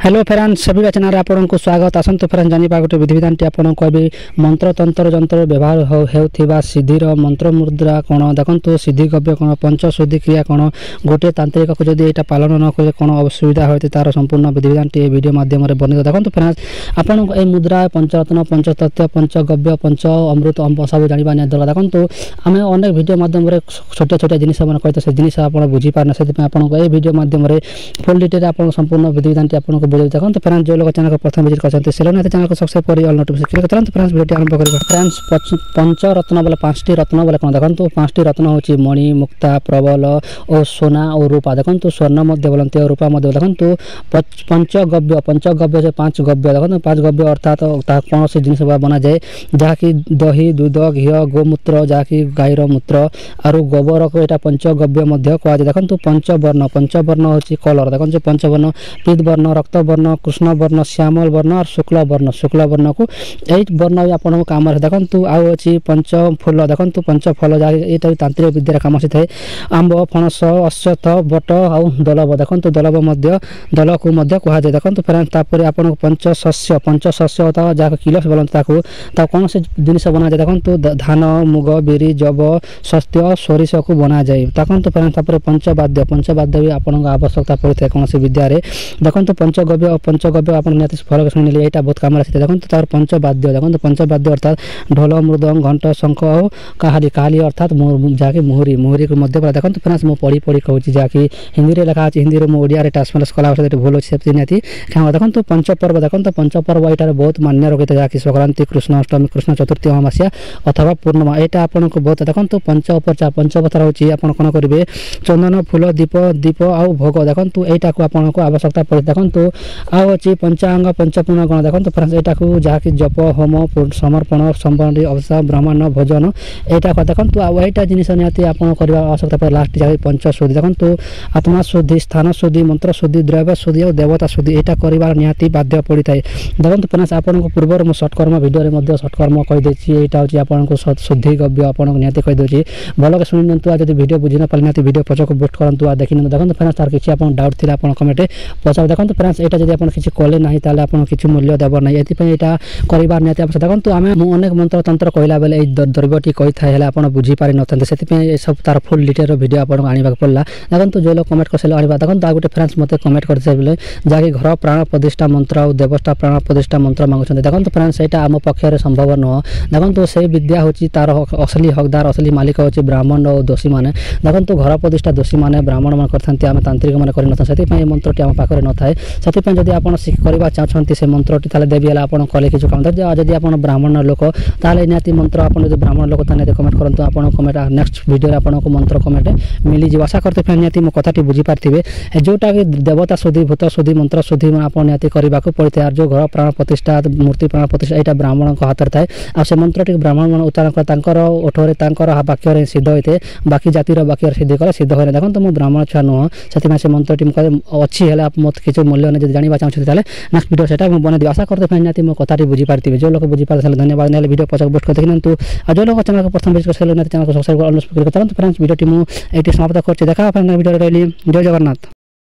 Hello friends सभी channel आपको स्वागत आसतु फ्रेंड्स जाना गोटे विधिविधान टी आपको कहबी मंत्र तंत्र जंत्र व्यवहार होता सिद्धिर मंत्र मुद्रा कौन देखो सिद्धि गव्य कौन पंचशुद्धि क्रिया कौन गोटे तांत्रिक को जब यहाँ पालन न करें कौन असुविधा होती तार संपूर्ण विधिविधान टी वीडियो माध्यम बर्णित देखो फ्रेंड्स आपन ये मुद्रा पंचरत्न पंचतत्व पंचगव्य पंच अमृत सब जाना दरकार देखो आम अनेक वीडियो माध्यम छोटे छोटे जिनिस कहते से जिन आप बुझीपारे से आपको ये वीडियो माध्यम फुल डिटेल आप संपूर्ण विधिविधान टी आपको बोल देखो तो फ्रेंड्स जो लोग चैनल को प्रथम विजिट करते से चैनल को सब्सक्राइब कर ऑल नोटिफिकेशन तुरंत फ्रेंड्स वीडियो आरंभ करेंगे। फ्रेंड्स पंचरत्न बोले 5टी रत्न बोले कौन देखो 5टी रत्न होची मणि मुक्ता प्रबल और सोना और रूपा देखो स्वर्ण मध्य बोलते और रूपा मध्य देखो पंचगव्य जो 5 गव्य देखो 5 गव्य अर्थात कौन से जिन बना जाए जहाँकि दही दूध घी गोमूत्र जहाँकि गाईर मूत्र और गोबर को यहाँ पंचगव्य कह देखो पंचवर्ण होची कलर देखो पंचवर्ण पीत वर्ण रक्त वर्ण कृष्ण वर्ण श्यामल वर्ण और शुक्ल वर्ण को यही वर्ण आपको कम देखो आउे पंच फूल देखो पंच फल जहाँ यहाँ तांत्रिक विद्यार कम आसी आंब फणस अश्वत्थ बट आउ दलभ देखो दलभ दल को कहुए देखो फ्रेंड्स तापर आप पंचशस्य जहाँ किलस बोलते कौन से जिन बना जाए देखो धान मुग बिरी जब शस्य सोरिष को बना जाए देखो फ्रेंड्स पंचवाद्य भी आपको आवश्यकता पड़ता है कौन से विद्यार देखो पंचगव्य आप फल शुणिले यहाँ बहुत कम आसी देखो तार पंचवाद्य देखो पंचवाद्य अर्थात ढोल मृदंग घंट शंख और काहाली अर्थात जहाँकि मुहुरी को देखो फ्रेंड्स मुझे पढ़ी कहूँ जहाँकि हिंदी में लिखा अच्छी हिंदी में ओडिया ट्रांसलेट कला भूल अच्छे निहाती क्या देखो पंचपर्व देखो पंचपर्व यहाँ बहुत मान्य रखी जहाँकि संक्रांति कृष्ण अष्टमी कृष्ण चतुर्थी अमावास्या अथवा पूर्णिमा यहाँ आपको बहुत देखो पंचोपचार होची आप कौन करेंगे चंदन फूल दीप आउ भोग देखो यहाँ को आपको आवश्यकता पड़े देखो आउे पंचांग पंचपूर्ण गण देखो फ्रेंड्स यहाँ जहाँकि जप होम समर्पण संबंधी अवसर ब्राह्मण भोजन यहाँ देखो आईटा जिन निहाती आप आवश्यकता पड़े लास्ट जगह पंचशुद्धि देखो आत्मा शुद्धि स्थान शुद्धि मंत्र शुद्धि द्रव्य शुद्धि और देवता शुद्धि यहाँ कर निहाती बाध्य पड़ता है देखो फ्रेंड्स आपको पूर्व मुझे सर्टकर्म भिडियो सर्टकर्म कहीदे यहाँ हूँ आपको शुद्धि गव्य आपको निहाती कहीदे भल शुणी निंतु आज वीडियो बुझी ना पारे निहाती वीडियो पछक बुस्ट करूँ देखी देखो फ्रेंड्स तार किसी आप डाउट थी आप कमेंट पचार देखो फ्रेंड्स यहाँ जब आप किसी कले ना आप किसी मूल्य देव ना ये करार निहाती आवश्यक देखो आम अनेक मंत्र तंत्र कहला बेले द्रव्यटी कही था आप बुझीपारि न से सब तार फुल डिटेल वीडियो आपको आने पड़ा देखो जो लोग कमेंट कर आने देखो गोटे फ्रेंड्स मत कमेंट करते बोले जहाँकि घर प्राण प्रतिष्ठा मंत्र और देवस्था प्राण प्रतिष्ठा मंत्र मांगुं देखो फ्रेंड्स यहाँ आम पक्षर संभव नुह देखो से विद्या हूँ तार असली हकदार असली मालिक हूँ ब्राह्मण और दोषी मैंने देखो घर प्रतिष्ठा दोषी मैंने ब्राह्मण मैंने करते तांत्रिक मैंने कर मंत्रटी आम पाखे न थाए से जब आप करवा चाहते से मंत्रटी देवी आप कले किसी काम जब आप ब्राह्मण लोक ताले निहाती मंत्र आप ब्राह्मण लोक कमेंट करूँ आप कमेंट नेक्स्ट वीडियो आपको मंत्र कमेंट मिल जाए आशा करते निहाती मो कथाटी बुझीपारे जोटा कि देवता शुद्धि भूत शुद्धि मंत्र शुद्धि आप निहाती करने पड़ता है जो घर प्राण प्रतिष्ठा मूर्ति प्राण प्रतिष्ठा यहाँ ब्राह्मण हाथ थाए आ से मंत्रटी ब्राह्मण मान उच्चारण कर ओठरे वाक्य सिद्ध होते बाकी जातिर वाक्य सिद्धि कले सिद्ध हो देखो तो मुझे ब्राह्मण छुआ नुह से मंत्रटी अच्छी है आप मत किसी मूल्य नहीं जानवा चाहते नेक्स्ट वीडियो से बना आशा करते निहाती मो कथाटी बुझीपारे जो लोग बुझीपारे धन्यवाद ना वीडियो पचक बुस्ट कर देखी तो जो लोग चैनल को प्रथम विजिट कर चैनल को सब्सक्राइब फ्रेंड्स वीडियो मुझे समाप्त कर देखा वीडियो रही जय जगन्नाथ।